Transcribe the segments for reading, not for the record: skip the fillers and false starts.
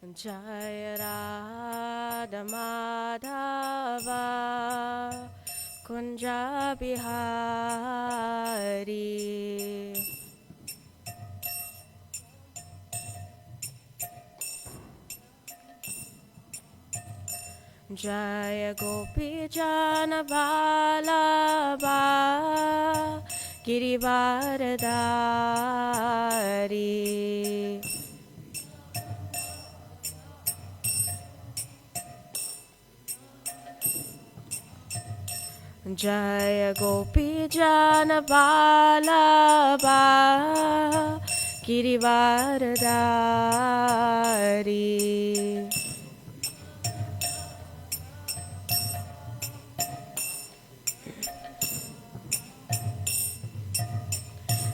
Jaya Radha Madhava Kunja Bihari Jaya Gopi Jana Vallabha Girivaradari Jaya Gopi Jana Vallabha Girivaradari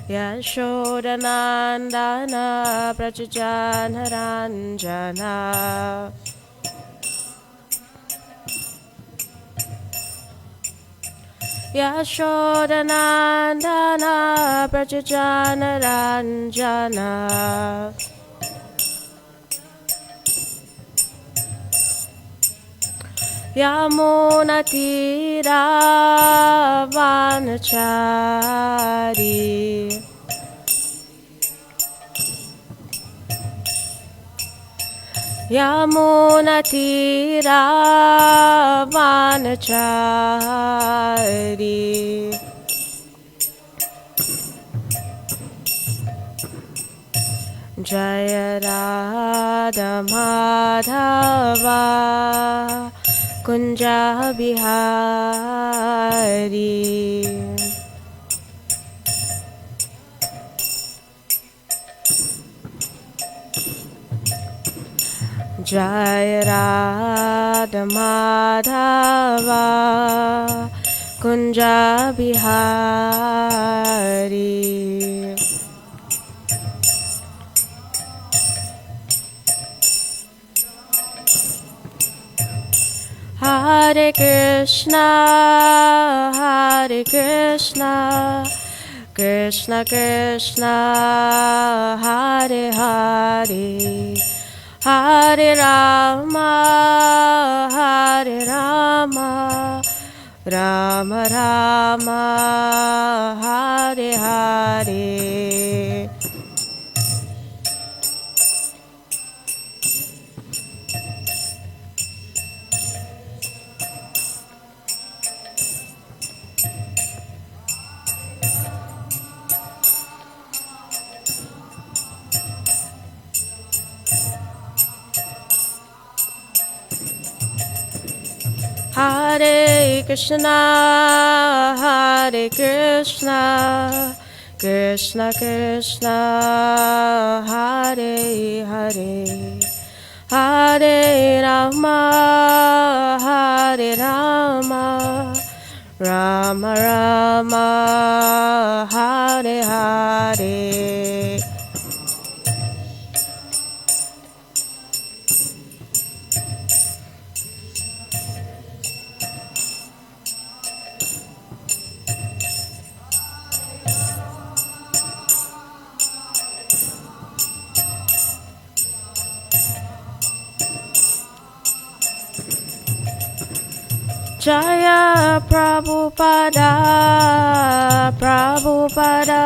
Yashodanandana Prachujanharanjana Yashodanandana Prachujanharanjana Yamunatira Vanachari Yamunatira Vanachari Jaya Radha Madhava Kunja Bihari Jaya Radha Madhava Kunja Bihari Hare Krishna, Hare Krishna, Krishna Krishna, Hare Hare, Hare Rama, Hare Rama, Rama Rama, Hare Hare. Hare Krishna, Hare Krishna, Krishna Krishna, Hare Hare, Hare Rama, Hare Rama, Rama Rama, Hare Hare. Jaya Prabhupada, Prabhupada,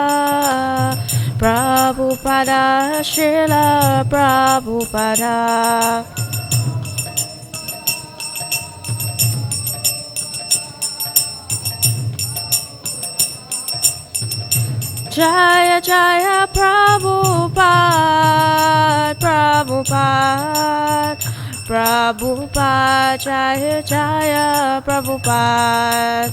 Prabhupada, Srila Prabhupada. Jaya Jaya Prabhupada, Prabhupada, Prabhupada, Jaya Jaya Prabhupada.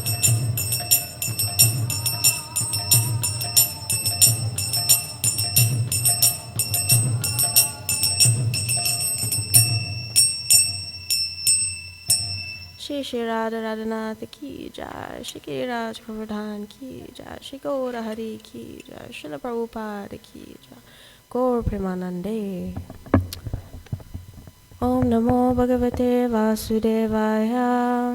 Shri Shri Radha Radhanath ki jai, Shri Giriraj Govardhan ki jai, Shri Gaura Hari ki jai, Srila Prabhupada ki jai, Gaur Premanande. Om Namo Bhagavate Vasudevaya.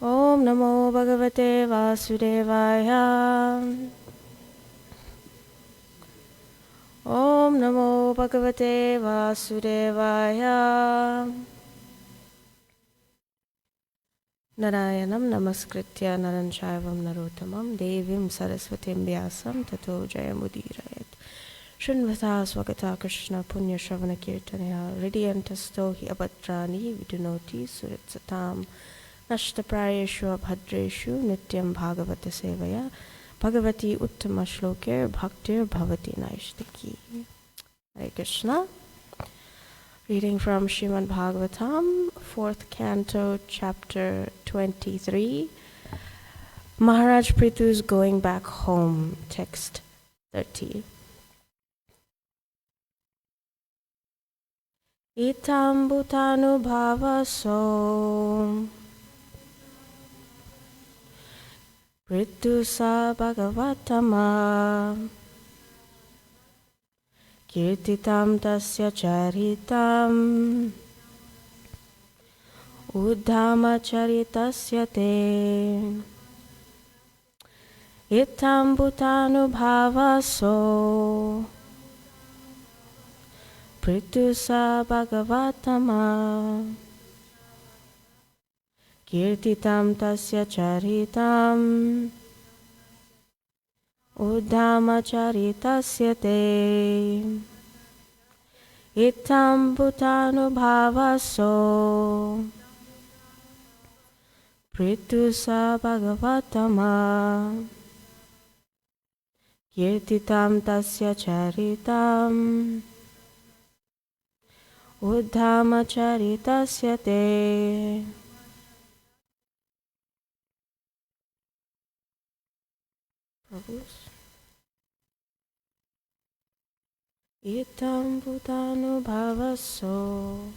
Om Namo Bhagavate Vasudevaya. Om Om Namo Bhagavate Vasudevaya. Narayanam Namaskritya Naranchaivam Narottamam Devim Saraswatim Vyasam Tato Jayamudirayat. Srinvata Swagata Krishna Punya Shravana Kirtanaya Ridyantasto Hi Abhadrani Vidunoti Suritsatam Nashtaprayeshu Abhadreshu Nityam Bhagavata Sevaya Bhagavati Uttama Shlokir Bhaktir Bhavati Naishtaki. Hare Krishna. Reading from Srimad Bhagavatam, 4th Canto, Chapter 23. Maharaj Prithu's Going Back Home, Text 30. Itam bhutanu bhavaso Prithu sa bhagavatama Kirtitam tasya charitam Uddhama charitasya te Itam bhutanu bhavaso Prithusa bhagavatama Kirtitam tasya charitam Uddhama charitasya te Itam bhutanu bhavaso Prithusa bhagavatama Kirtitam tasya charitam Uddhama charitasya te. Itam bhutanu bhavaso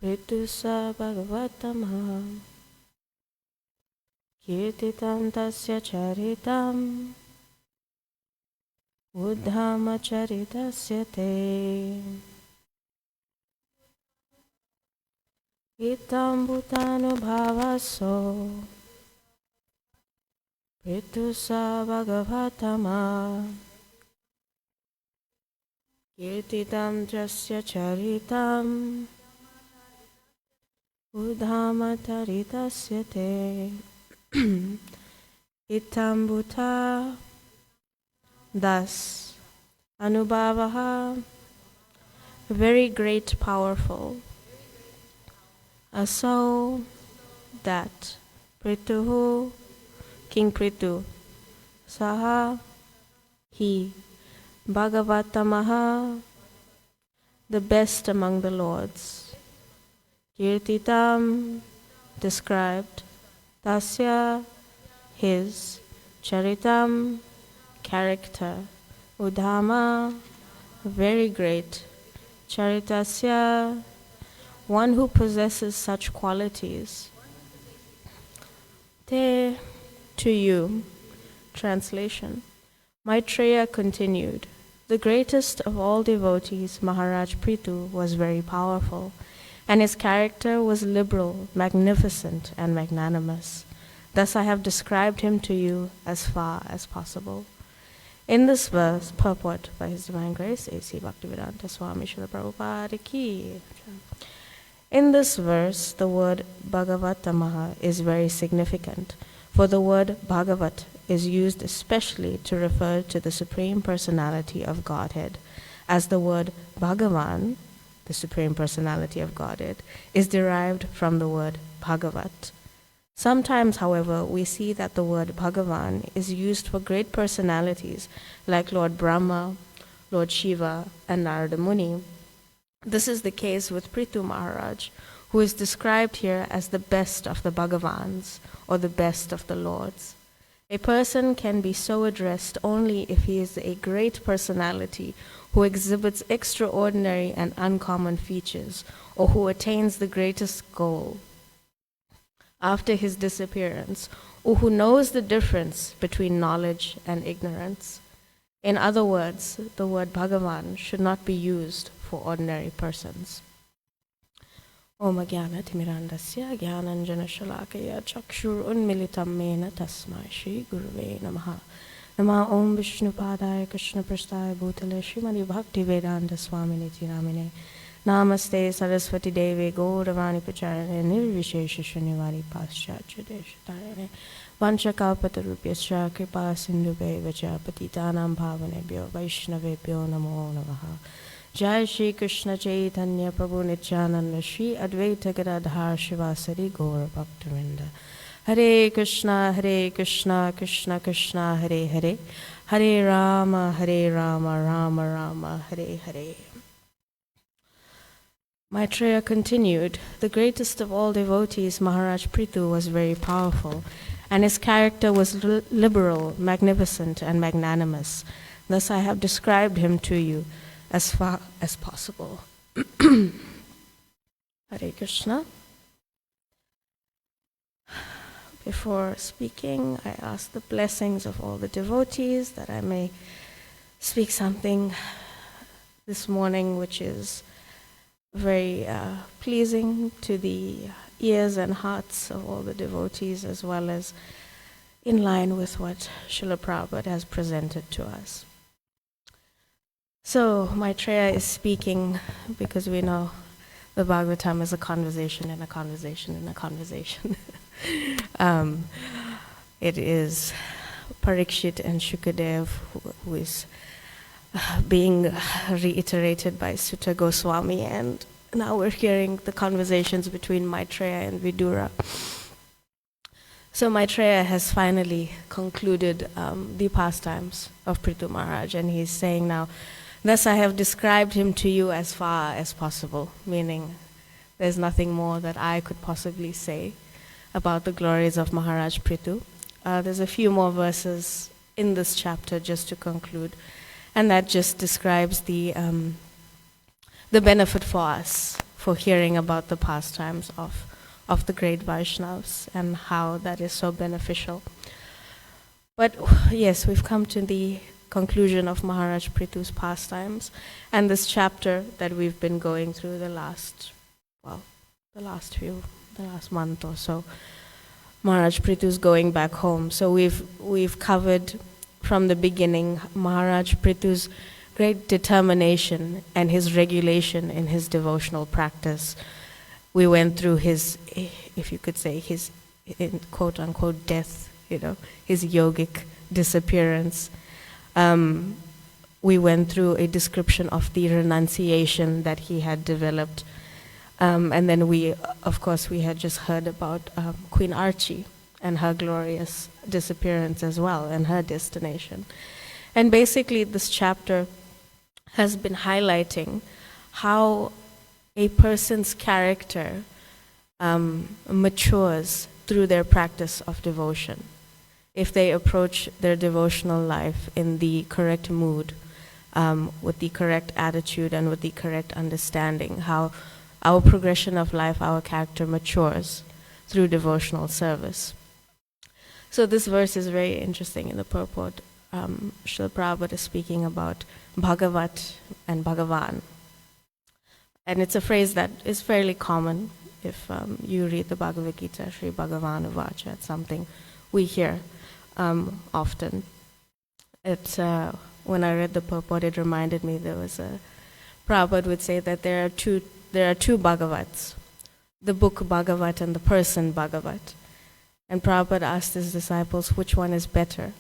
Prithusa bhagavatama Kirtitam tasya charitam Uddhama charitasya te. Itam bhutanu bhavaso Prithusa bhagavatama Kirtitam tasya charitam Uddhama charitasya te. Itam bhuta. Thus, Anubhavaha, very great, powerful. So that Prithu, King Prithu, Saha, he, Bhagavatamaha, the best among the lords. Kirtitam, described. Tasya, his. Charitam, character. Uddhama, very great. Charitasya, one who possesses such qualities. Te, to you. Translation. Maitreya continued, the greatest of all devotees, Maharaj Prithu, was very powerful, and his character was liberal, magnificent, and magnanimous. Thus I have described him to you as far as possible. In this verse, purport by His Divine Grace, A.C. Bhaktivedanta Swami Srila Prabhupada Ki. In this verse, the word Bhagavatamaha is very significant, for the word Bhagavat is used especially to refer to the Supreme Personality of Godhead, as the word Bhagavan, the Supreme Personality of Godhead, is derived from the word Bhagavat. Sometimes, however, we see that the word Bhagavan is used for great personalities like Lord Brahma, Lord Shiva, and Narada Muni. This is the case with Prithu Maharaj, who is described here as the best of the Bhagavans, or the best of the lords. A person can be so addressed only if he is a great personality who exhibits extraordinary and uncommon features, or who attains the greatest goal after his disappearance, or who knows the difference between knowledge and ignorance. In other words, the word Bhagavan should not be used for ordinary persons. Om Jnana Timirandasya Jnananjana Shalakaya Chakshur Unmilitam Mena Tasmai Shri Gurave Namaha. Nama Om Vishnupadaya Krishna Prasthaya Bhutale Srimadi Bhakti Vedanta Swamini Namine Namaste Saraswati Devi Gauravani Pacharane Nirvishesha Shunivari Paschatya Deshatayane Vanchakalpatarupyascha Kripa Sindhube Vacha Patitanam Bhavanebhyo Vaishnavebhyo Namo Namaha Jai Shri Krishna Chaitanya Prabhu Nityananda Shri Advaita Gadadhar Shivasari Gaura Bhaktivinoda Hare Krishna, Krishna Krishna, Hare Hare, Hare Rama, Rama Rama, Hare Hare. Maitreya continued, the greatest of all devotees, Maharaj Prithu, was very powerful, and his character was liberal, magnificent, and magnanimous. Thus I have described him to you as far as possible. Hare Krishna. Before speaking, I ask the blessings of all the devotees that I may speak something this morning which is very pleasing to the ears and hearts of all the devotees, as well as in line with what Srila Prabhupada has presented to us. So Maitreya is speaking because we know the Bhagavatam is a conversation and a conversation and a conversation. It is Parikshit and Shukadev who is being reiterated by Sutta Goswami, and now we're hearing the conversations between Maitreya and Vidura. So Maitreya has finally concluded the pastimes of Prithu Maharaj, and he's saying now, thus I have described him to you as far as possible, meaning there's nothing more that I could possibly say about the glories of Maharaj Prithu. There's a few more verses in this chapter just to conclude, and that just describes the benefit for us for hearing about the pastimes of the great Vaishnavas and how that is so beneficial. But yes, we've come to the conclusion of Maharaj Prithu's pastimes, and this chapter that we've been going through the last month or so. Maharaj Prithu's going back home. So we've covered from the beginning Maharaj Prithu's great determination and his regulation in his devotional practice. We went through his, if you could say, his quote unquote death, his yogic disappearance. We went through a description of the renunciation that he had developed. And then we had just heard about Queen Archie and her glorious disappearance as well, and her destination. And basically this chapter has been highlighting how a person's character matures through their practice of devotion. If they approach their devotional life in the correct mood, with the correct attitude and with the correct understanding, how our progression of life, our character matures through devotional service. So this verse is very interesting in the purport. Srila Prabhupada is speaking about Bhagavat and Bhagavan. And it's a phrase that is fairly common. If you read the Bhagavad Gita, Sri Bhagavan Uvacha, it's something we hear often. When I read the purport, it reminded me Prabhupada would say that there are two Bhagavats, the book Bhagavat and the person Bhagavat. And Prabhupada asked his disciples, which one is better?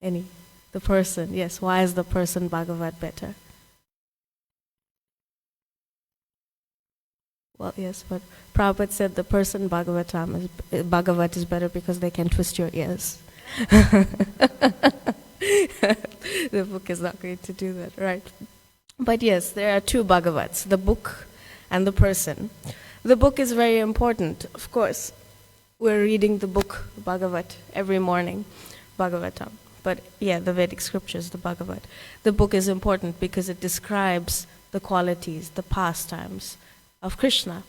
The person, yes. Why is the person Bhagavat better? Well, yes, but Prabhupada said the person Bhagavat is better because they can twist your ears. The book is not going to do that, right? But yes, there are two Bhagavats, the book and the person. The book is very important. Of course, we're reading the book Bhagavat every morning, Bhagavatam. But yeah, the Vedic scriptures, the Bhagavat. The book is important because it describes the qualities, the pastimes of Krishna.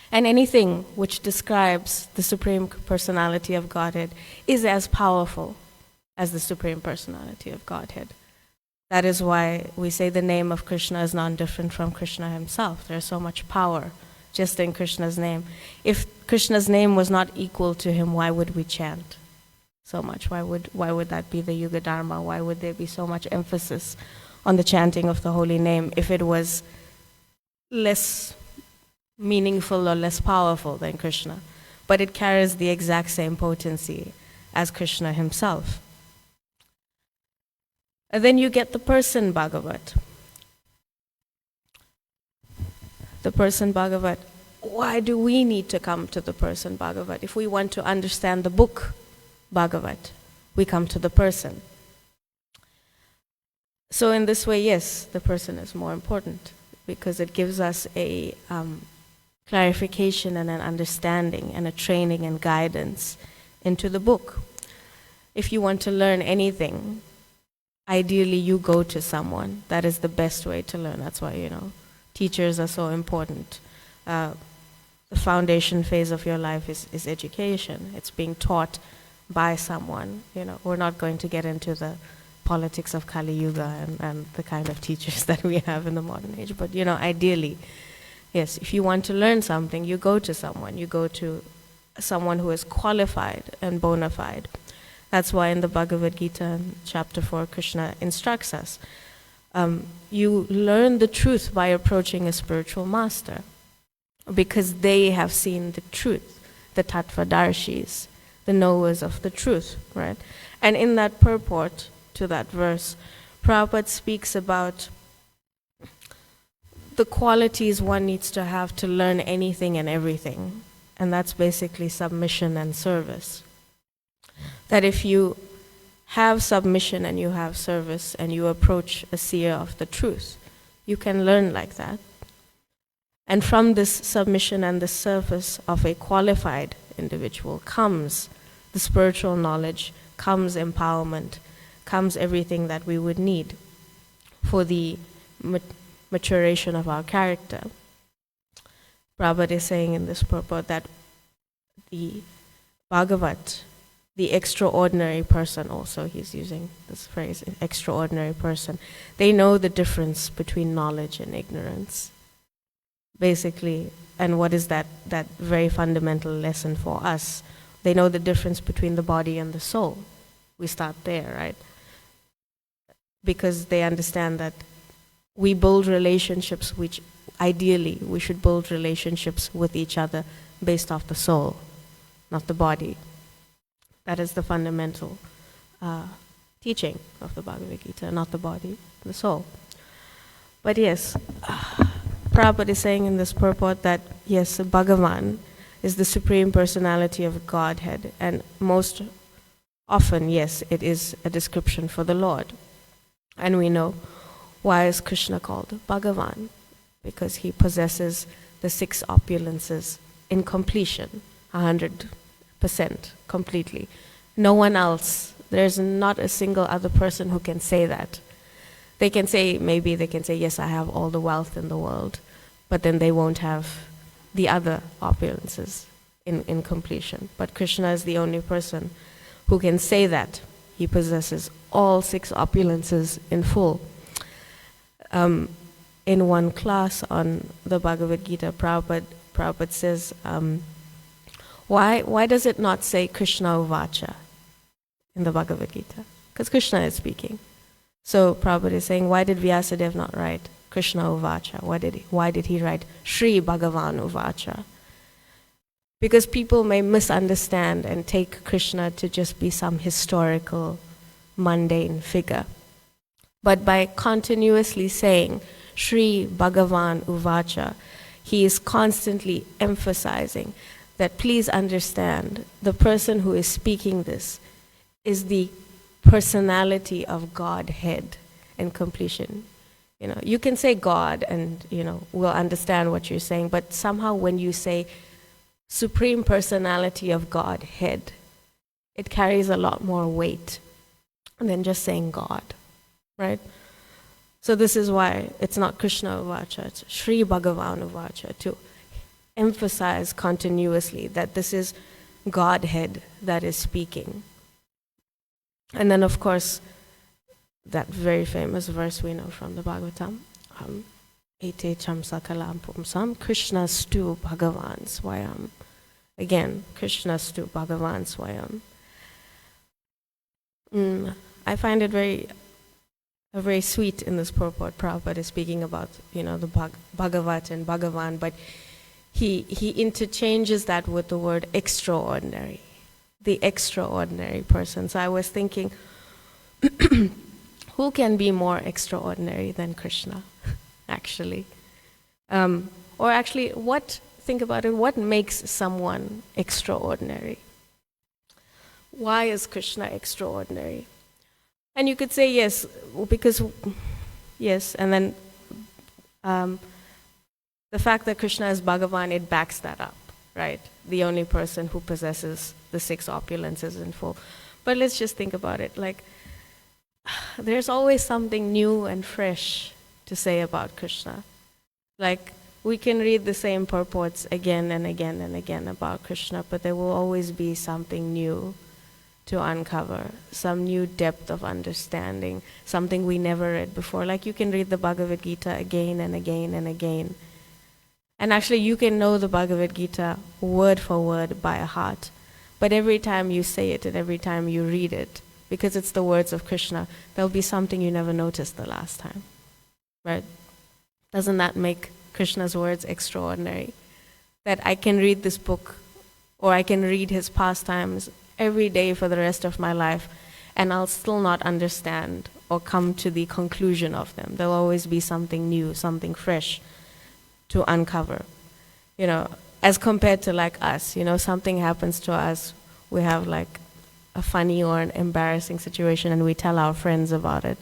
And anything which describes the Supreme Personality of Godhead is as powerful as the Supreme Personality of Godhead. That is why we say the name of Krishna is non-different from Krishna himself. There's so much power just in Krishna's name. If Krishna's name was not equal to him, why would we chant? so much? Why would that be the Yuga Dharma? Why would there be so much emphasis on the chanting of the holy name if it was less meaningful or less powerful than Krishna? But it carries the exact same potency as Krishna himself. And then you get the person Bhagavat. The person Bhagavat. Why do we need to come to the person Bhagavat? If we want to understand the book Bhagavat, we come to the person. So in this way, yes, the person is more important because it gives us a clarification and an understanding and a training and guidance into the book. If you want to learn anything, ideally you go to someone. That is the best way to learn. That's why, teachers are so important. The foundation phase of your life is education. It's being taught by someone. We're not going to get into the politics of Kali Yuga and the kind of teachers that we have in the modern age. But, ideally, yes, if you want to learn something, you go to someone. You go to someone who is qualified and bona fide. That's why in the Bhagavad Gita, chapter 4, Krishna instructs us. You learn the truth by approaching a spiritual master because they have seen the truth, the Tattvadarshis, the knowers of the truth, right? And in that purport to that verse, Prabhupada speaks about the qualities one needs to have to learn anything and everything. And that's basically submission and service. That if you have submission and you have service and you approach a seer of the truth, you can learn like that. And from this submission and the service of a qualified individual comes the spiritual knowledge, comes empowerment, comes everything that we would need for the maturation of our character. Prabhupada is saying in this purport that the Bhagavat, the extraordinary person, also he's using this phrase, extraordinary person, they know the difference between knowledge and ignorance. Basically, and what is that very fundamental lesson for us? They know the difference between the body and the soul. We start there, right? Because they understand that we build relationships which ideally we should build relationships with each other based off the soul, not the body. That is the fundamental teaching of the Bhagavad Gita, not the body, the soul. But yes, Prabhupada is saying in this purport that yes, Bhagavan is the Supreme Personality of Godhead, and most often, yes, it is a description for the Lord. And we know why is Krishna called Bhagavan? Because he possesses the 6 opulences in completion, 100% completely. No one else, there's not a single other person who can say that. They can say, yes, I have all the wealth in the world, but then they won't have the other opulences in completion. But Krishna is the only person who can say that. He possesses all 6 opulences in full. In one class on the Bhagavad Gita, Prabhupada says, why does it not say Krishna Uvacha in the Bhagavad Gita? Because Krishna is speaking. So Prabhupada is saying, why did Vyasadeva not write Krishna Uvacha? Why did he write Sri Bhagavan Uvacha? Because people may misunderstand and take Krishna to just be some historical, mundane figure. But by continuously saying Sri Bhagavan Uvacha, he is constantly emphasizing that please understand the person who is speaking this is the personality of Godhead in completion. You can say God and, we'll understand what you're saying, but somehow when you say Supreme Personality of Godhead, it carries a lot more weight than just saying God, right? So this is why it's not Krishna Uvacha, it's Sri Bhagavan Uvacha, to emphasize continuously that this is Godhead that is speaking. And then, of course, that very famous verse we know from the Bhagavatam, Ete cham sakalam pumsam, Krishna stu Bhagavan swayam. Again, Krishna stu Bhagavan swayam. I find it very sweet in this purport. Prabhupada is speaking about, the Bhagavat and Bhagavan, but he interchanges that with the word extraordinary, the extraordinary person. So I was thinking, who can be more extraordinary than Krishna, actually? Or actually, think about it, what makes someone extraordinary? Why is Krishna extraordinary? And you could say yes, and then the fact that Krishna is Bhagavan, it backs that up, right? The only person who possesses the 6 opulences in full. But let's just think about it. Like, there's always something new and fresh to say about Krishna. Like, we can read the same purports again and again and again about Krishna, but there will always be something new to uncover, some new depth of understanding, something we never read before. Like, you can read the Bhagavad Gita again and again and again. And actually, you can know the Bhagavad Gita word for word by heart. But every time you say it and every time you read it, because it's the words of Krishna, there'll be something you never noticed the last time. Right? Doesn't that make Krishna's words extraordinary? That I can read this book, or I can read his pastimes every day for the rest of my life, and I'll still not understand or come to the conclusion of them. There'll always be something new, something fresh to uncover. As compared to like us, something happens to us, we have like a funny or an embarrassing situation and we tell our friends about it.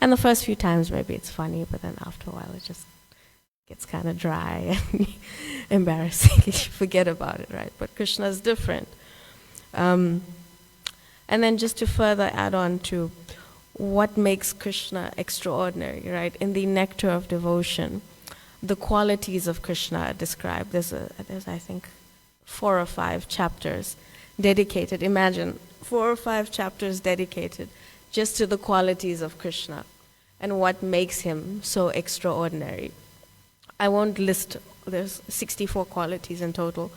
And the first few times maybe it's funny, but then after a while it just gets kind of dry and embarrassing. You forget about it, right? But Krishna is different. And then just to further add on to what makes Krishna extraordinary, right? In the Nectar of Devotion, the qualities of Krishna are described. There's I think 4 or 5 chapters dedicated. Imagine 4 or 5 chapters dedicated just to the qualities of Krishna and what makes him so extraordinary. I won't list, there's 64 qualities in total.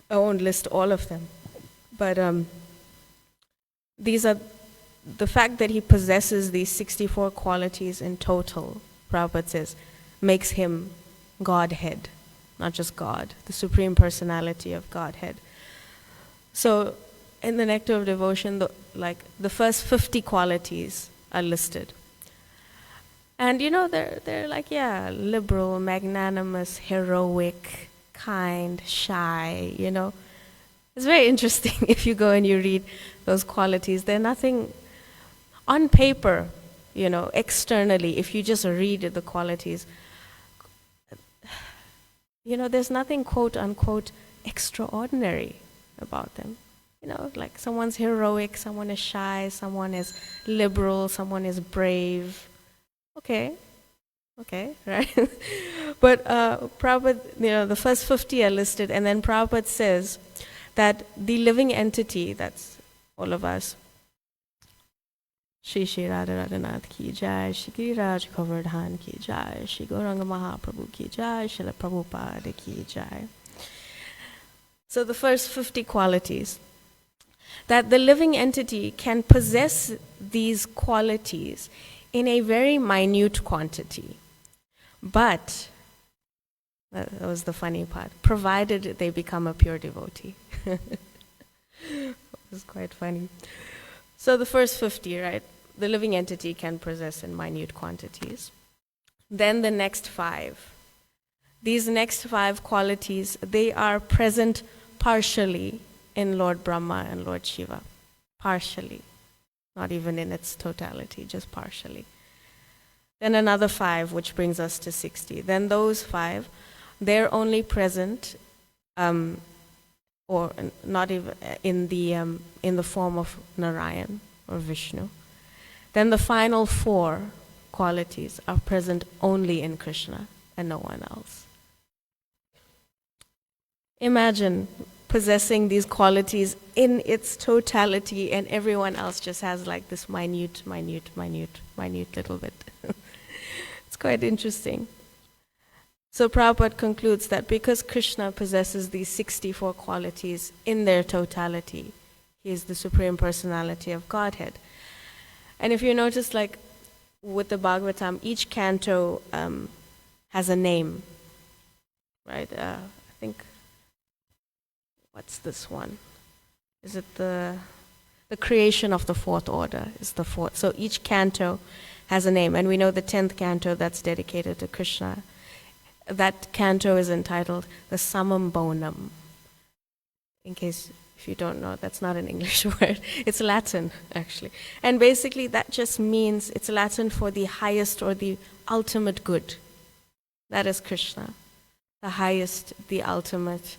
I won't list all of them. But these are the fact that he possesses these 64 qualities in total, Prabhupada says, makes him Godhead, not just God, the Supreme Personality of Godhead. So in the Nectar of Devotion, the first 50 qualities are listed. And they're like, liberal, magnanimous, heroic, kind, shy, It's very interesting if you go and you read those qualities. They're nothing on paper, externally, if you just read the qualities. There's nothing quote unquote extraordinary about them. Like someone's heroic, someone is shy, someone is liberal, someone is brave. Okay, right? But Prabhupada, the first 50 are listed, and then Prabhupada says that the living entity, that's all of us, Shri Shri Radha Radhanath ki jai, Shri Giriraj Govardhan ki jai, Shri Gauranga Mahaprabhu ki jai, Srila Prabhupada ki jai. So the first 50 qualities, that the living entity can possess these qualities in a very minute quantity. But, that was the funny part, provided they become a pure devotee. It was quite funny. So the first 50, right? The living entity can possess in minute quantities. Then the next 5. These next 5 qualities, they are present partially in Lord Brahma and Lord Shiva. Partially. Not even in its totality, just partially. Then another 5, which brings us to 60. Then those 5, they're only present, or not even in the form of Narayan or Vishnu. Then the final 4 qualities are present only in Krishna and no one else. Imagine possessing these qualities in its totality, and everyone else just has like this minute little bit. It's quite interesting. So Prabhupada concludes that because Krishna possesses these 64 qualities in their totality, He is the Supreme Personality of Godhead. And if you notice, like with the Bhagavatam, each canto has a name, right? I think, what's this one? Is it the creation of the fourth order is the fourth. So each canto has a name. And we know the 10th canto that's dedicated to Krishna. That canto is entitled the Samam Bonam. In case if you don't know, that's not an English word. It's Latin, actually. And basically that just means, it's Latin for the highest or the ultimate good. That is Krishna. The highest, the ultimate,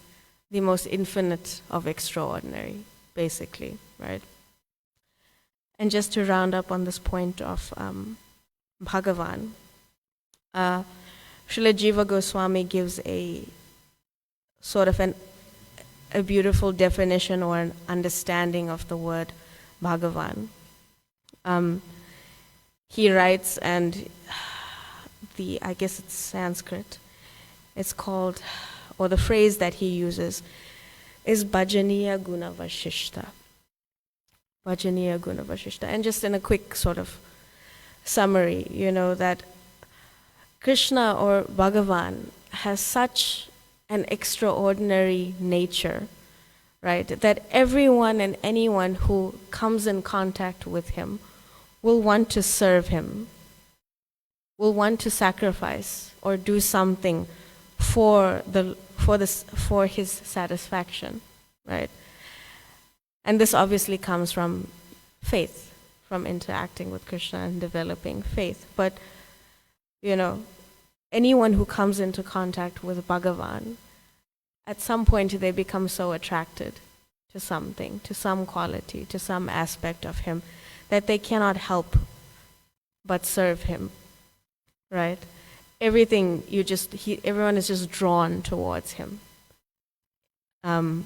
the most infinite of extraordinary, basically, right? And just to round up on this point of Bhagavan, Srila Jiva Goswami gives a sort of a beautiful definition or an understanding of the word Bhagavan. He writes, and I guess it's Sanskrit, it's called, or the phrase that he uses is Bhajaniya Guna Vashishta. Bhajaniya Guna Vashishta. And just in a quick sort of summary, that Krishna or Bhagavan has such an extraordinary nature, right? That everyone and anyone who comes in contact with him will want to serve him, will want to sacrifice or do something for his satisfaction, right? And this obviously comes from faith, from interacting with Krishna and developing faith. But, anyone who comes into contact with Bhagavan, at some point they become so attracted to something, to some quality, to some aspect of him, that they cannot help but serve him, right? Everyone is just drawn towards him. And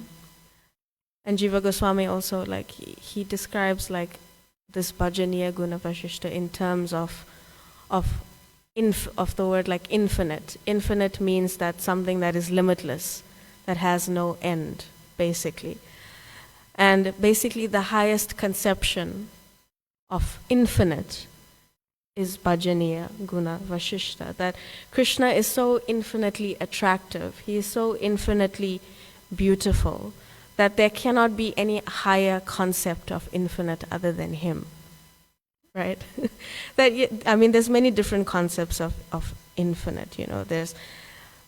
Jiva Goswami also, he describes this Bhajaniya Guna Vashishta in terms of the word infinite. Infinite means that something that is limitless, that has no end, basically. And basically the highest conception of infinite is Bhajaniya Guna Vashishta, that Krishna is so infinitely attractive, he is so infinitely beautiful, that there cannot be any higher concept of infinite other than him, right? There's many different concepts of infinite, there's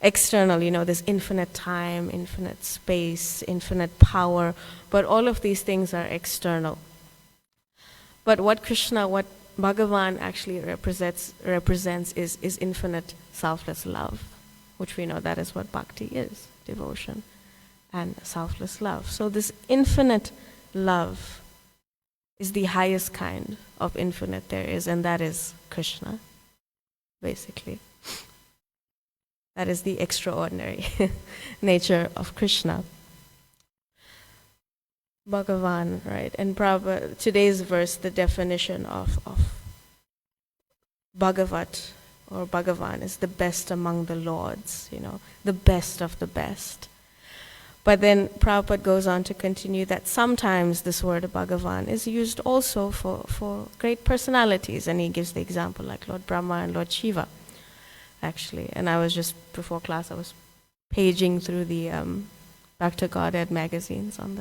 external, there's infinite time, infinite space, infinite power, but all of these things are external. But what Bhagavan actually represents is infinite selfless love, which we know that is what bhakti is, devotion and selfless love. So this infinite love is the highest kind of infinite there is, and that is Krishna, basically. That is the extraordinary nature of Krishna. Bhagavan, right? And today's verse, the definition of Bhagavat or Bhagavan is the best among the lords, the best of the best. But then Prabhupada goes on to continue that sometimes this word Bhagavan is used also for great personalities, and he gives the example like Lord Brahma and Lord Shiva, actually. And I was just, before class, I was paging through the Back to Godhead magazines on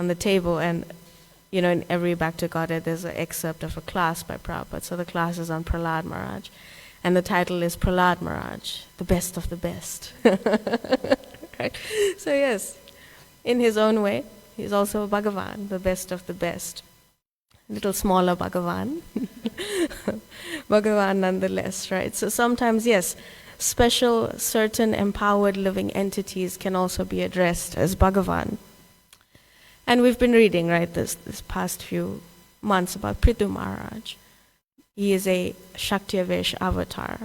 the table, and in every Back to Godhead there's an excerpt of a class by Prabhupada. So the class is on Prahlad Maharaj, and the title is Prahlad Maharaj, the best of the best. Right? So yes, in his own way, he's also a Bhagavan, the best of the best. A little smaller Bhagavan, Bhagavan nonetheless, right? So sometimes, yes, special, certain empowered living entities can also be addressed as Bhagavan. And we've been reading, right, this past few months about Prithu Maharaj. He is a Shaktiavesh avatar,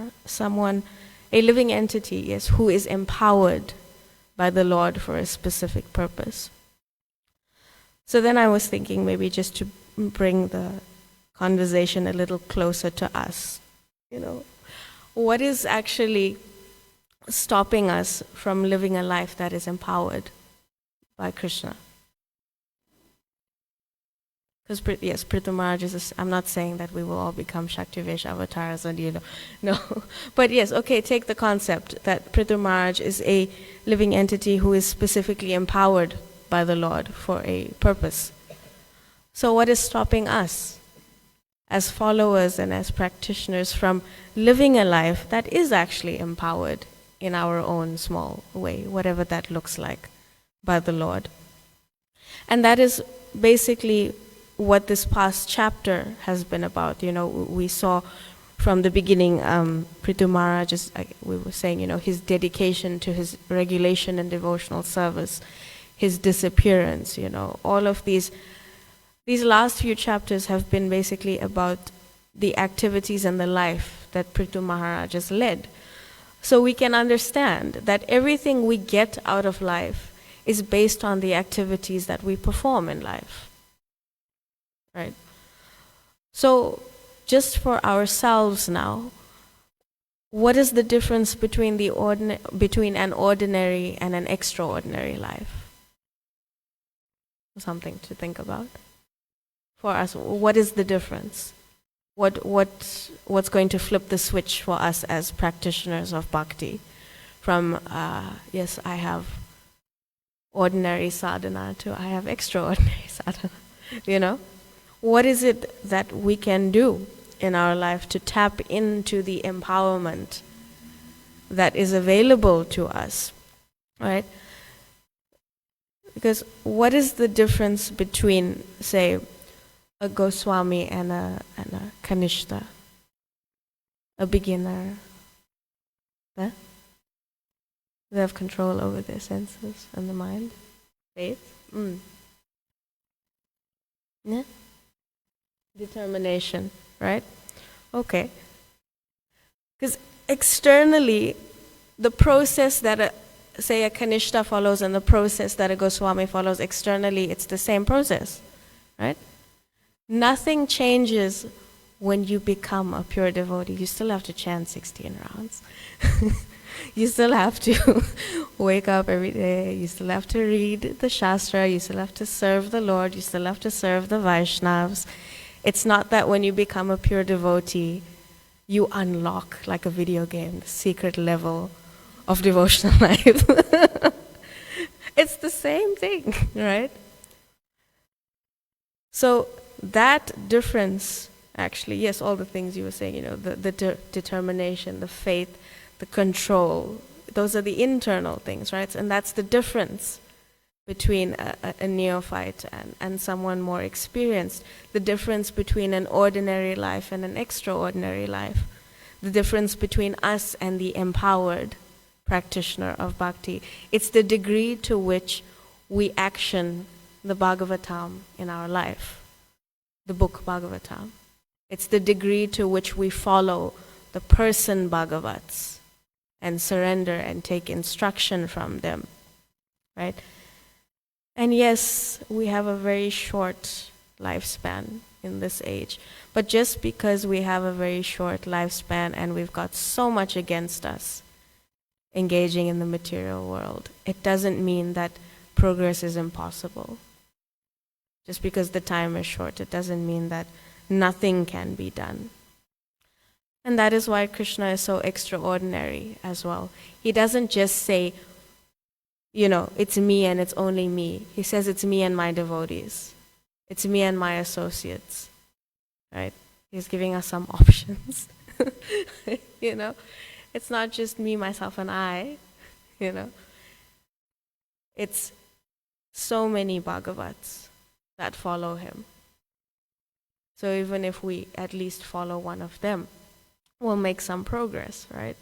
a living entity, yes, who is empowered by the Lord for a specific purpose. So then I was thinking, maybe just to bring the conversation a little closer to us, what is actually stopping us from living a life that is empowered by Krishna? Because yes, Prithu Maharaj is. I'm not saying that we will all become Shaktivesh avatars and no. But yes, okay. Take the concept that Prithu Maharaj is a living entity who is specifically empowered by the Lord for a purpose. So what is stopping us as followers and as practitioners from living a life that is actually empowered in our own small way, whatever that looks like, by the Lord? And that is basically what this past chapter has been about. We saw from the beginning, Prithu Maharaj, we were saying, his dedication to his regulation and devotional service, his disappearance, all of these last few chapters have been basically about the activities and the life that Prithu Maharaj has led. So we can understand that everything we get out of life is based on the activities that we perform in life. Right? So just for ourselves now, what is the difference between between an ordinary and an extraordinary life? Something to think about. For us, what is the difference? What's going to flip the switch for us as practitioners of bhakti from yes, I have ordinary sadhana to I have extraordinary sadhana? What is it that we can do in our life to tap into the empowerment that is available to us, right? Because what is the difference between, say, a Goswami and a Kanishta, a beginner? Huh? They have control over their senses and the mind. Faith? Yeah? Determination, right? Okay. Because externally, the process that say a Kanishta follows and the process that a Goswami follows, externally it's the same process, right? Nothing changes when you become a pure devotee. You still have to chant 16 rounds. You still have to wake up every day. You still have to read the Shastra. You still have to serve the Lord. You still have to serve the Vaishnavas. It's not that when you become a pure devotee, you unlock, like a video game, the secret level of devotional life. It's the same thing, right? So that difference, actually, yes, all the things you were saying, the determination, the faith, the control, those are the internal things, right? And that's the difference between a neophyte and someone more experienced, the difference between an ordinary life and an extraordinary life, the difference between us and the empowered practitioner of bhakti. It's the degree to which we action the Bhagavatam in our life, the book Bhagavatam. It's the degree to which we follow the person Bhagavats and surrender and take instruction from them, right? And yes, we have a very short lifespan in this age. But just because we have a very short lifespan and we've got so much against us engaging in the material world, it doesn't mean that progress is impossible. Just because the time is short, it doesn't mean that nothing can be done. And that is why Krishna is so extraordinary as well. He doesn't just say, it's me and it's only me. He says it's me and my devotees. It's me and my associates, right? He's giving us some options, It's not just me, myself, and I, It's so many Bhagavats that follow him. So even if we at least follow one of them, we'll make some progress, right?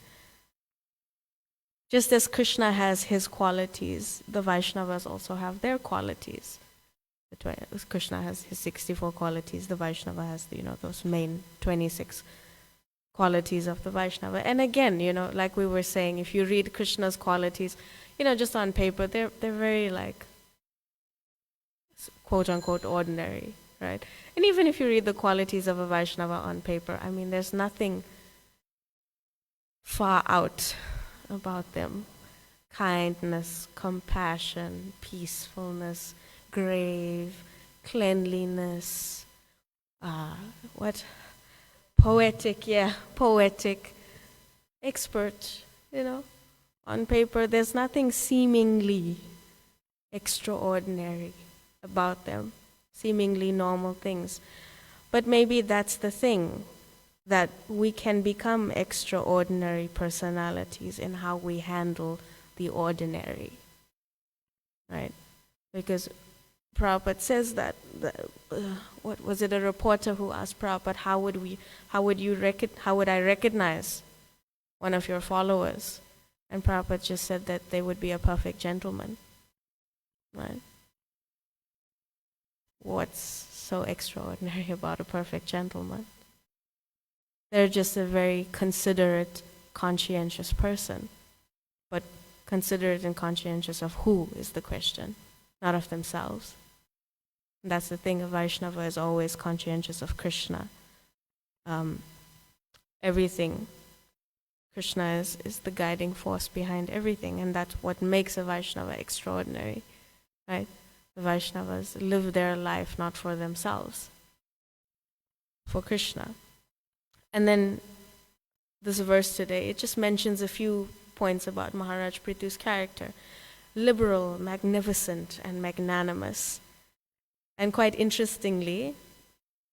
Just as Krishna has his qualities, the Vaishnavas also have their qualities. Krishna has his 64 qualities, the Vaishnava has, those main 26 qualities of the Vaishnava. And again, like we were saying, if you read Krishna's qualities, just on paper, they're very quote unquote ordinary, right? And even if you read the qualities of a Vaishnava on paper, there's nothing far out about them. Kindness, compassion, peacefulness, grave, cleanliness, what poetic, poetic, expert, on paper. There's nothing seemingly extraordinary about them, seemingly normal things. But maybe that's the thing, that we can become extraordinary personalities in how we handle the ordinary, right? Because Prabhupada says that, what was it, a reporter who asked Prabhupada, how would I recognize one of your followers? And Prabhupada just said that they would be a perfect gentleman, right? What's so extraordinary about a perfect gentleman? They're just a very considerate, conscientious person. But considerate and conscientious of who is the question, not of themselves. And that's the thing, a Vaishnava is always conscientious of Krishna. Everything. Krishna is the guiding force behind everything, and that's what makes a Vaishnava extraordinary, right? The Vaishnavas live their life not for themselves, for Krishna. And then this verse today, it just mentions a few points about Maharaj Prithu's character. Liberal, magnificent, and magnanimous. And quite interestingly,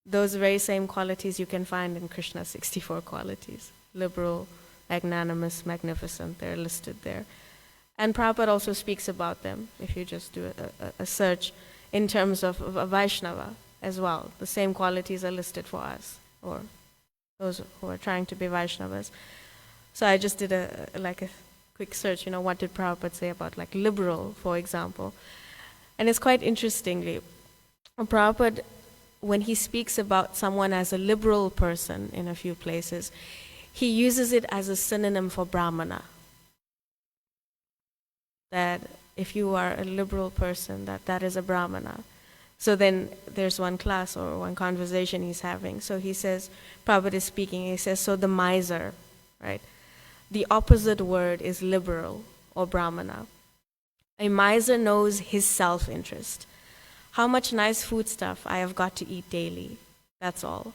those very same qualities you can find in Krishna's 64 qualities. Liberal, magnanimous, magnificent, they're listed there. And Prabhupada also speaks about them, if you just do a search in terms of a Vaishnava as well. The same qualities are listed for us, or those who are trying to be Vaishnavas. So I just did a quick search, what did Prabhupada say about liberal, for example. And it's quite interestingly, Prabhupada, when he speaks about someone as a liberal person in a few places, he uses it as a synonym for Brahmana. That if you are a liberal person, that is a Brahmana. So then there's one class or one conversation he's having. So he says, Prabhupada is speaking, he says, so the miser, right? The opposite word is liberal or Brahmana. A miser knows his self-interest. How much nice foodstuff I have got to eat daily, that's all.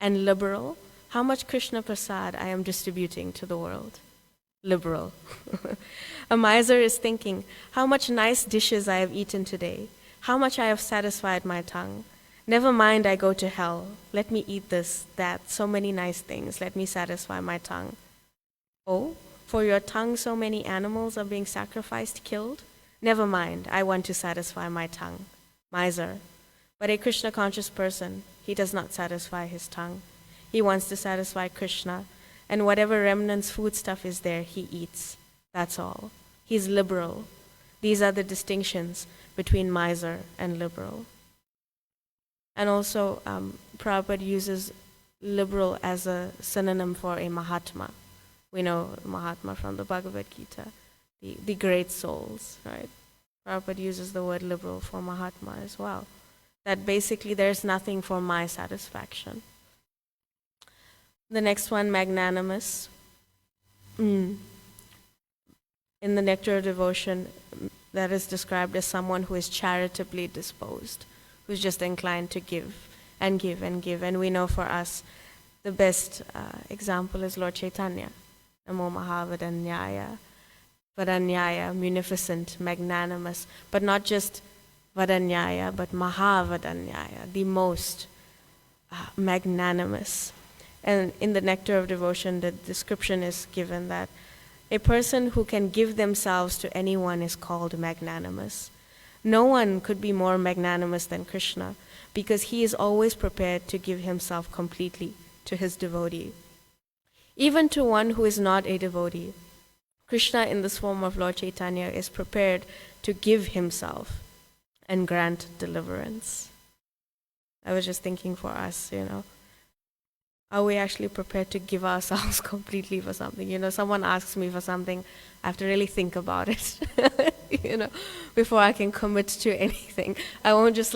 And liberal, how much Krishna Prasad I am distributing to the world. Liberal. A miser is thinking, how much nice dishes I have eaten today, how much I have satisfied my tongue. Never mind I go to hell. Let me eat this, that, so many nice things. Let me satisfy my tongue. Oh, for your tongue so many animals are being sacrificed, killed? Never mind, I want to satisfy my tongue. Miser. But a Krishna-conscious person, he does not satisfy his tongue. He wants to satisfy Krishna, and whatever remnants foodstuff is there, he eats. That's all. He's liberal. These are the distinctions between miser and liberal. And also, Prabhupada uses liberal as a synonym for a Mahatma. We know Mahatma from the Bhagavad Gita, the great souls, right? Prabhupada uses the word liberal for Mahatma as well. That basically there's nothing for my satisfaction. The next one, magnanimous. In the Nectar of Devotion, that is described as someone who is charitably disposed, who's just inclined to give and give and give. And we know for us, the best example is Lord Chaitanya. Namo Mahavadanyaya. Vadanyaya, munificent, magnanimous, but not just Vadanyaya, but Mahavadanyaya, the most magnanimous. And in the Nectar of Devotion, the description is given that a person who can give themselves to anyone is called magnanimous. No one could be more magnanimous than Krishna, because he is always prepared to give himself completely to his devotee. Even to one who is not a devotee, Krishna in this form of Lord Chaitanya is prepared to give himself and grant deliverance. I was just thinking for us, are we actually prepared to give ourselves completely for something? Someone asks me for something, I have to really think about it, before I can commit to anything. I won't just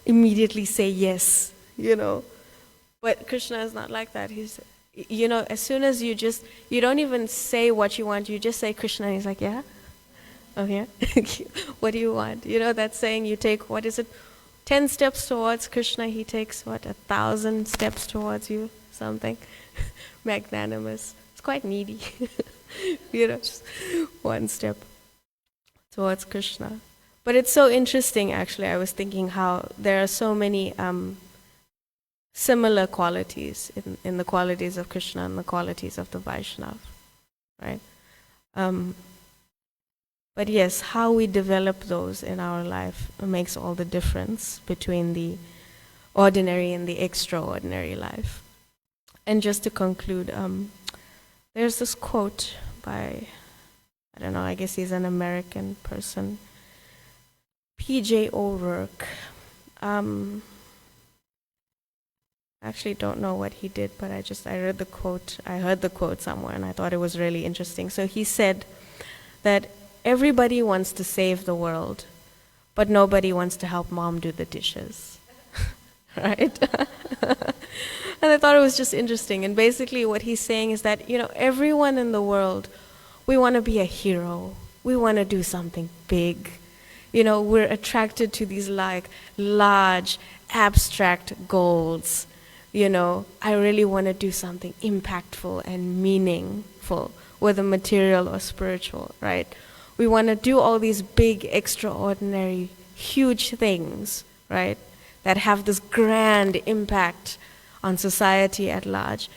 immediately say yes, But Krishna is not like that. He's, as soon as you don't even say what you want, you just say Krishna, and he's like, yeah? Okay. What do you want? That saying, you take, what is it? 10 steps towards Krishna, he takes, 1,000 steps towards you, something. Magnanimous. It's quite needy. Just one step towards Krishna. But it's so interesting, actually. I was thinking how there are so many similar qualities in the qualities of Krishna and the qualities of the Vaishnava, right? But yes, how we develop those in our life makes all the difference between the ordinary and the extraordinary life. And just to conclude, there's this quote by, I don't know, I guess he's an American person, P.J. O'Rourke. I actually don't know what he did, but I read the quote, I heard the quote somewhere, and I thought it was really interesting. So he said that everybody wants to save the world, but nobody wants to help mom do the dishes. Right? And I thought it was just interesting. And basically what he's saying is that, everyone in the world, we want to be a hero. We want to do something big. We're attracted to these large, abstract goals. I really want to do something impactful and meaningful, whether material or spiritual, right? We want to do all these big, extraordinary, huge things, right, that have this grand impact on society at large.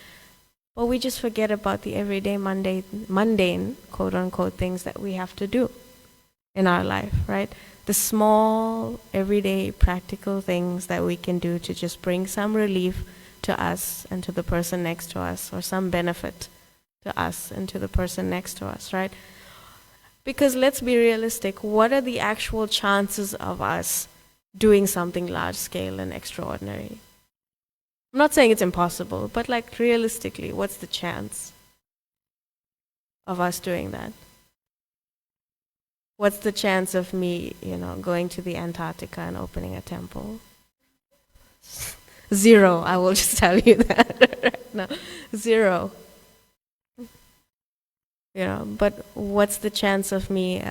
But we just forget about the everyday, mundane, quote-unquote, things that we have to do in our life, right? The small, everyday, practical things that we can do to just bring some relief to us and to the person next to us, or some benefit to us and to the person next to us, right? Because let's be realistic, what are the actual chances of us doing something large scale and extraordinary? I'm not saying it's impossible, but realistically, what's the chance of us doing that? What's the chance of me, going to the Antarctica and opening a temple? 0, I will just tell you that right now. 0. But what's the chance of me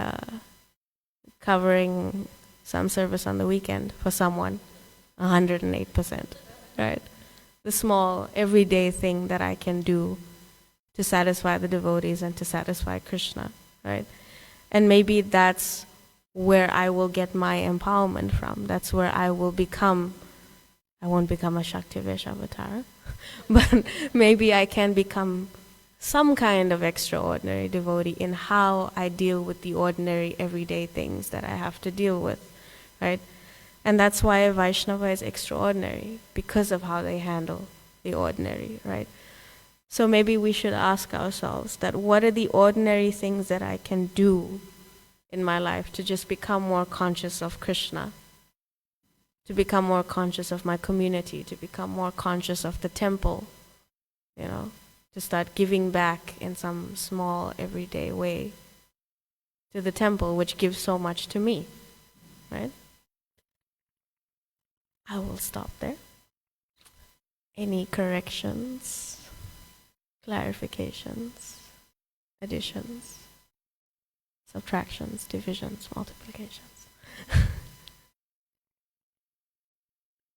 covering some service on the weekend for someone? 108%, right? The small, everyday thing that I can do to satisfy the devotees and to satisfy Krishna, right? And maybe that's where I will get my empowerment from. That's where I won't become a Shaktivesh avatar, but maybe I can become some kind of extraordinary devotee in how I deal with the ordinary, everyday things that I have to deal with, right? And that's why a Vaishnava is extraordinary, because of how they handle the ordinary, right? So maybe we should ask ourselves that what are the ordinary things that I can do in my life to just become more conscious of Krishna, to become more conscious of my community, to become more conscious of the temple, to start giving back in some small, everyday way to the temple, which gives so much to me, right? I will stop there. Any corrections, clarifications, additions, subtractions, divisions, multiplications?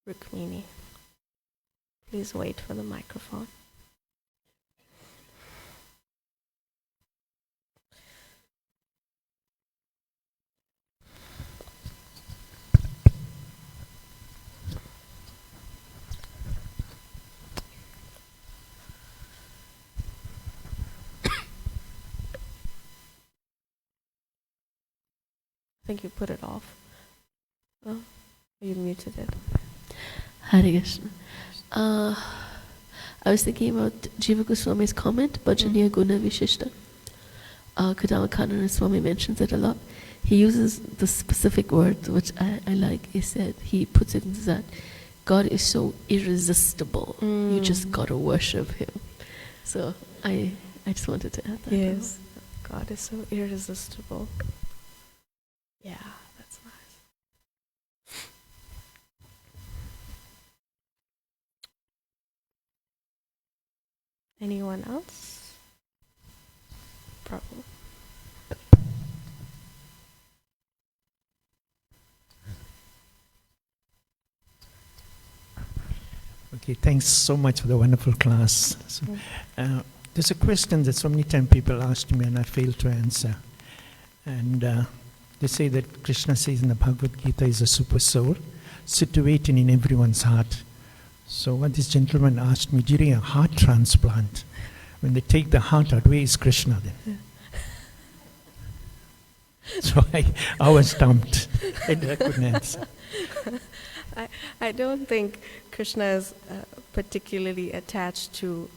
Rukmini, please wait for the microphone. I think you put it off. Oh, you muted it. Hare Krishna. I was thinking about Jiva Goswami's comment, Bhajaniya Guna Vishishta. Kadamakanana Swami mentions it a lot. He uses the specific word, which I like. He said, he puts it into that God is so irresistible. You just gotta worship Him. So I just wanted to add that. Yes, God is so irresistible. Yeah, that's nice. Anyone else? Prabhu. Okay, thanks so much for the wonderful class. So, there's a question that so many times people ask me and I fail to answer. And they say that Krishna says in the Bhagavad Gita is a super soul situated in everyone's heart. So what this gentleman asked me during a heart transplant, when they take the heart out, where is Krishna then? So I was stumped and I couldn't answer. I don't think Krishna is particularly attached to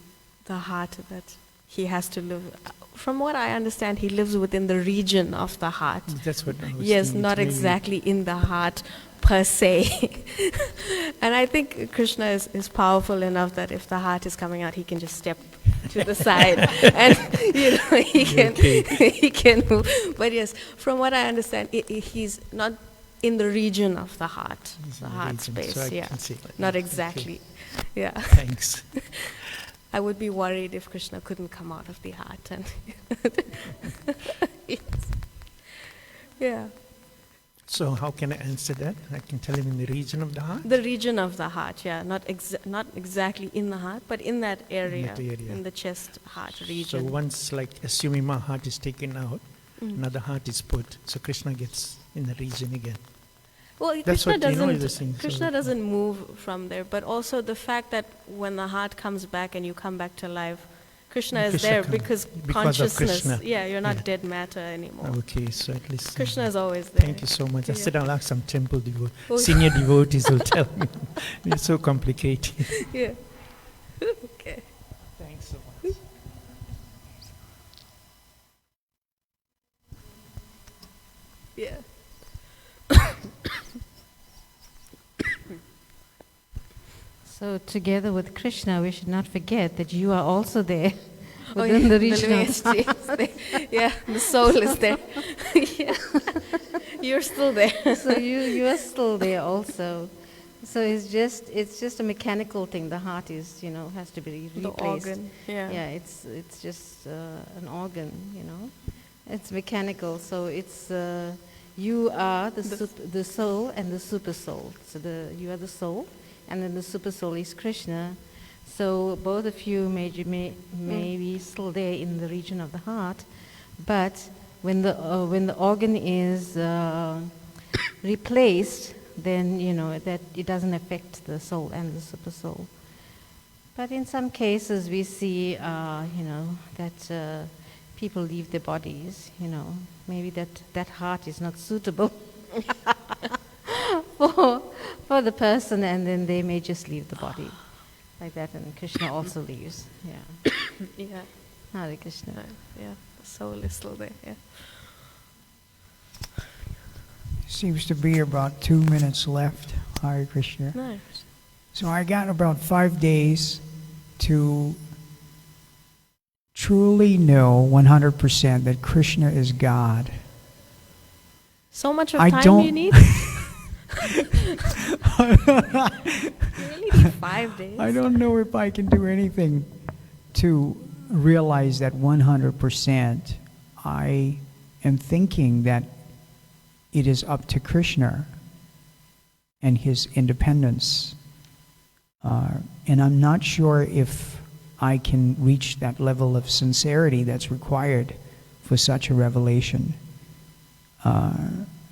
the heart that he has to live. From what I understand, he lives within the region of the heart. That's what I was Yes, thinking. not Maybe exactly in the heart per se. And I think Krishna is powerful enough that if the heart is coming out, he can just step to the side and he can move. But yes, from what I understand, he's not in the region of the heart, He's the in the heart region, space. so I Yeah, can see that. not Okay. exactly. Yeah, Thanks. I would be worried if Krishna couldn't come out of the heart. And yes. Yeah, So how can I answer that? I can tell him in the region of the heart? the region of the heart. Yeah, not exactly in the heart, but in that area, area. in the chest heart So region. once, like, assuming my heart is taken out, Mm. another heart is put, so Krishna gets in the region again. Well, That's Krishna what, you know, doesn't. he was saying, so- Krishna doesn't move from there, but also the fact that when the heart comes back and you come back to life, Krishna And is Krishna there comes- because because of consciousness. Krishna. Yeah, you're not Yeah. dead matter anymore. Okay, so at least... Krishna is always there. Thank you so much. I Yeah. said I'll ask some temple Oh. senior devotees will tell me. It's so complicated. Yeah. Okay. Thanks so much. Yeah. So together with Krishna, we should not forget that you are also there Oh, within yeah, the region of yes, yes, yeah, the soul is there. Yeah. You're still there. So you are still there also. So it's just a mechanical thing. The heart is, has to be The replaced. organ. Yeah. Yeah, it's just an organ, It's mechanical. So it's you are the soul and the super soul. So you are the soul, and then the super soul is Krishna. So both of you may be still there in the region of the heart, but when the organ is replaced, then that it doesn't affect the soul and the super soul. But in some cases we see that people leave their bodies. Maybe that heart is not suitable for the person, and then they may just leave the body. Like that, and Krishna also leaves. Yeah. Yeah. Hare Krishna. Yeah. The soul is still there. Yeah. Seems to be about 2 minutes left, Hare Krishna. Nice. So I got about 5 days to truly know 100% that Krishna is God. So much of I time don't- you need? You really need 5 days? I don't know if I can do anything to realize that 100%. I am thinking that it is up to Krishna and his independence. And I'm not sure if I can reach that level of sincerity that's required for such a revelation.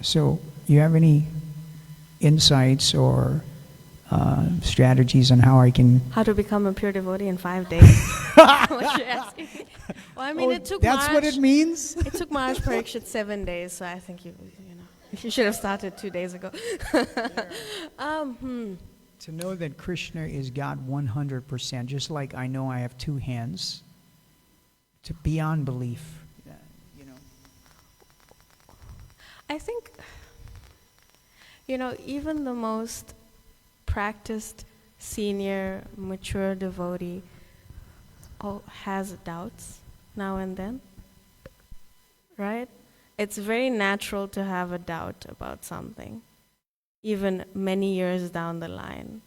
So, you have any insights or strategies on how I can... How to become a pure devotee in 5 days? What you're asking me? Well, I mean, it took that's what Maharaj- it means? It took Maharaj Parikshit 7 days, so I think you should have started 2 days ago. To know that Krishna is God 100%, just like I know I have 2 hands, to beyond belief, I think, even the most practiced, senior, mature devotee has doubts now and then, right? It's very natural to have a doubt about something. Even many years down the line,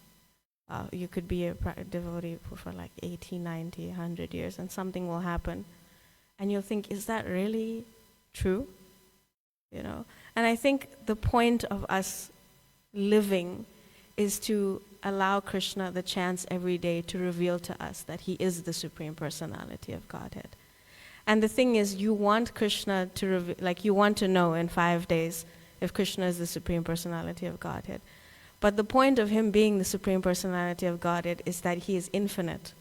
you could be a devotee for like 80, 90, 100 years, and something will happen. And you'll think, is that really true? And I think the point of us living is to allow Krishna the chance every day to reveal to us that he is the Supreme Personality of Godhead. And the thing is, you want Krishna to, you want to know in 5 days if Krishna is the Supreme Personality of Godhead. But the point of him being the Supreme Personality of Godhead is that he is infinite.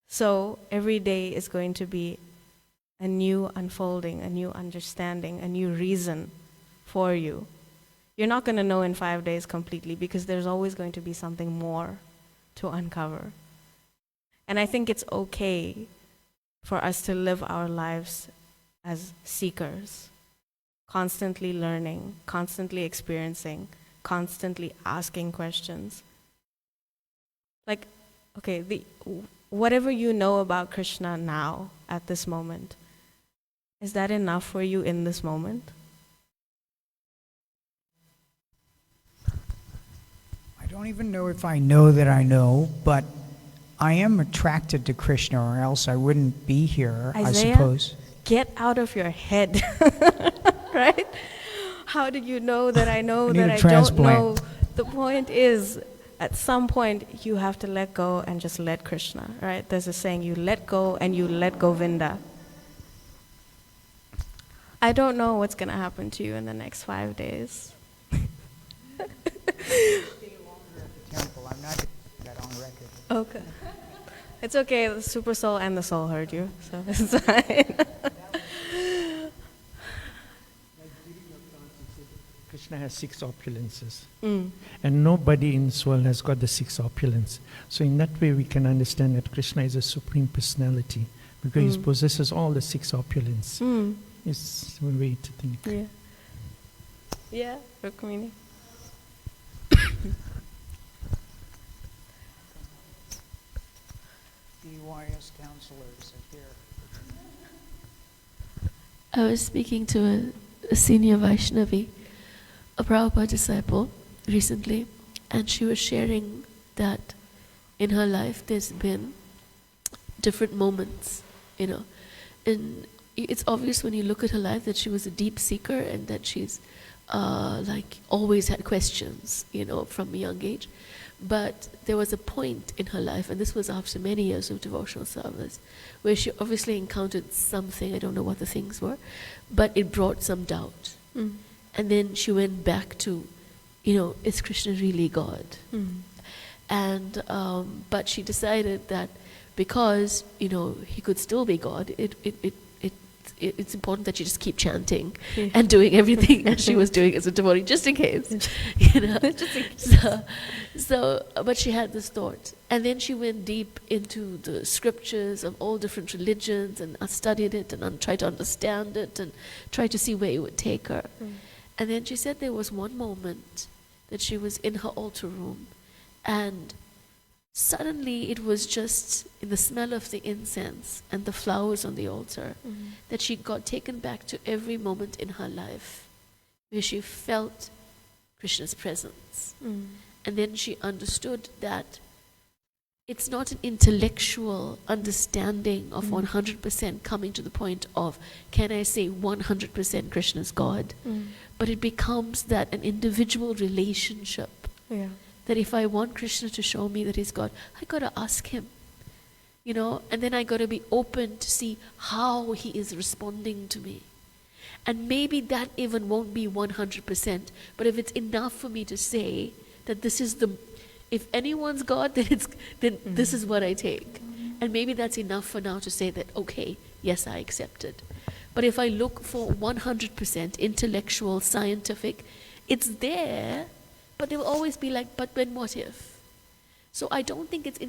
So every day is going to be a new unfolding, a new understanding, a new reason for you. You're not going to know in 5 days completely because there's always going to be something more to uncover. And I think it's okay for us to live our lives as seekers, constantly learning, constantly experiencing, constantly asking questions. Like, okay, whatever you know about Krishna now, at this moment, is that enough for you in this moment? I don't even know if I know that I know, but I am attracted to Krishna, or else I wouldn't be here, Isaiah, I suppose. Get out of your head, right? How do you know that I know that I don't know? The point is, at some point, you have to let go and just let Krishna, right? There's a saying, you let go and you let Govinda. I don't know what's going to happen to you in the next 5 days. Temple. I'm not that on record. Okay. It's okay, the super soul and the soul heard you, so it's fine. Krishna has 6 opulences. Mm. And nobody in this world has got the 6 opulence. So in that way we can understand that Krishna is a Supreme Personality because he possesses all the 6 opulence. It's a way to think. Yeah. Yeah, Rukmini. DYS counselors are here. I was speaking to a senior Vaishnavi, a Prabhupada disciple, recently, and she was sharing that in her life there's been different moments, and it's obvious when you look at her life that she was a deep seeker and that she's always had questions, from a young age. But there was a point in her life, and this was after many years of devotional service, where she obviously encountered something, I don't know what the things were, but it brought some doubt. And then she went back to, is Krishna really God? And but she decided that because, he could still be God, it's important that you just keep chanting and doing everything as she was doing as a devotee, just in case, but she had this thought, and then she went deep into the scriptures of all different religions and studied it and tried to understand it and tried to see where it would take her. And then she said there was one moment that she was in her altar room, and suddenly it was just in the smell of the incense and the flowers on the altar that she got taken back to every moment in her life where she felt Krishna's presence. And then she understood that it's not an intellectual understanding of 100% coming to the point of, can I say 100% Krishna's God? But it becomes that an individual relationship. Yeah. That if I want Krishna to show me that he's God, I got to ask him, and then I got to be open to see how he is responding to me. And maybe that even won't be 100%, but if it's enough for me to say that this is if anyone's God, then this is what I take. And maybe that's enough for now to say that, okay, yes, I accept it. But if I look for 100% intellectual, scientific, it's there, but there will always be but then what if? So I don't think it's an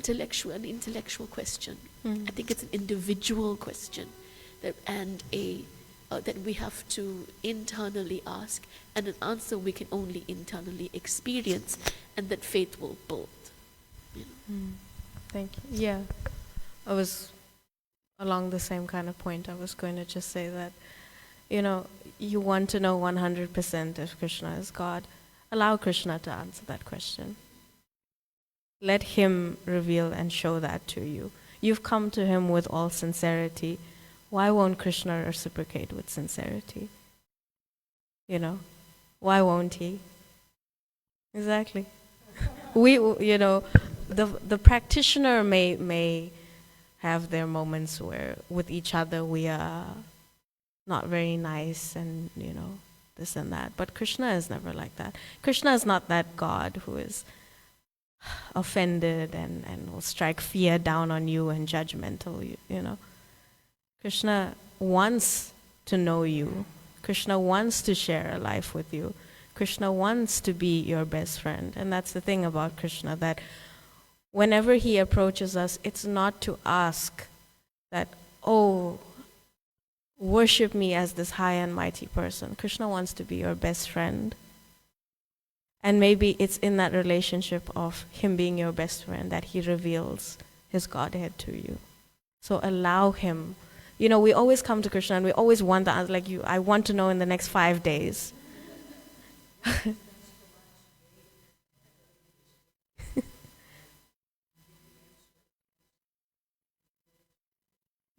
intellectual question. I think it's an individual question that we have to internally ask, and an answer we can only internally experience, and that faith will build. Thank you. Yeah. I was along the same kind of point. I was going to just say that, you want to know 100% if Krishna is God. Allow Krishna to answer that question. Let him reveal and show that to you. You've come to him with all sincerity. Why won't Krishna reciprocate with sincerity? Why won't he? Exactly. The practitioner may have their moments where with each other we are not very nice and this and that, but Krishna is never like that. Krishna is not that God who is offended and will strike fear down on you and judgmental. Krishna wants to know you. Krishna wants to share a life with you. Krishna wants to be your best friend. And that's the thing about Krishna, that whenever he approaches us, it's not to ask that, oh, worship me as this high and mighty person. Krishna wants to be your best friend. And maybe it's in that relationship of him being your best friend that he reveals his Godhead to you. So allow him. We always come to Krishna and we always want the answer, like I want to know in the next 5 days.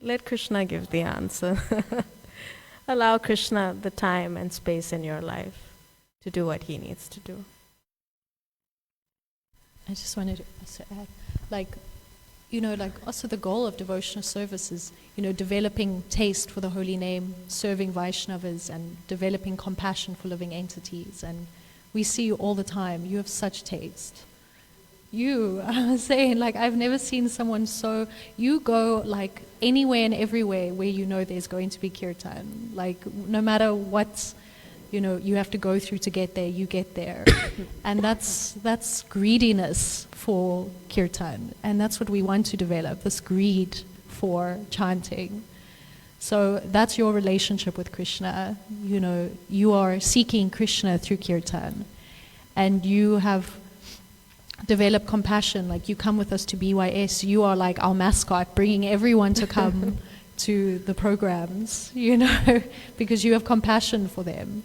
Let Krishna give the answer. Allow Krishna the time and space in your life to do what he needs to do. I just wanted to also add, also the goal of devotional service is, developing taste for the holy name, serving Vaishnavas, and developing compassion for living entities. And we see you all the time. You have such taste. I was saying, I've never seen someone so, you go anywhere and everywhere where there's going to be kirtan. No matter what, you have to go through to get there, you get there. And that's greediness for kirtan. And that's what we want to develop, this greed for chanting. So that's your relationship with Krishna. You are seeking Krishna through kirtan. And you have developed compassion. You come with us to BYS, you are like our mascot, bringing everyone to come to the programs, because you have compassion for them.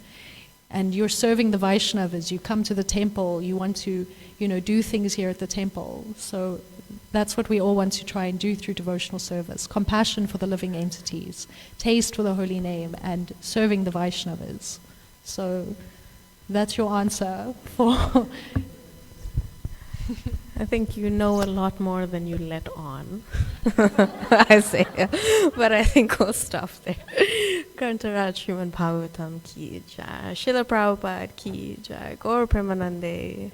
And you're serving the Vaishnavas. You come to the temple. You want to, do things here at the temple. So that's what we all want to try and do through devotional service. Compassion for the living entities, taste for the holy name, and serving the Vaishnavas. So that's your answer for... I think you know a lot more than you let on. I say, but I think we'll stop there. Kantaraj Srimad Bhagavatam ki jai, Srila Prabhupada ki jai, Gaura Premanande.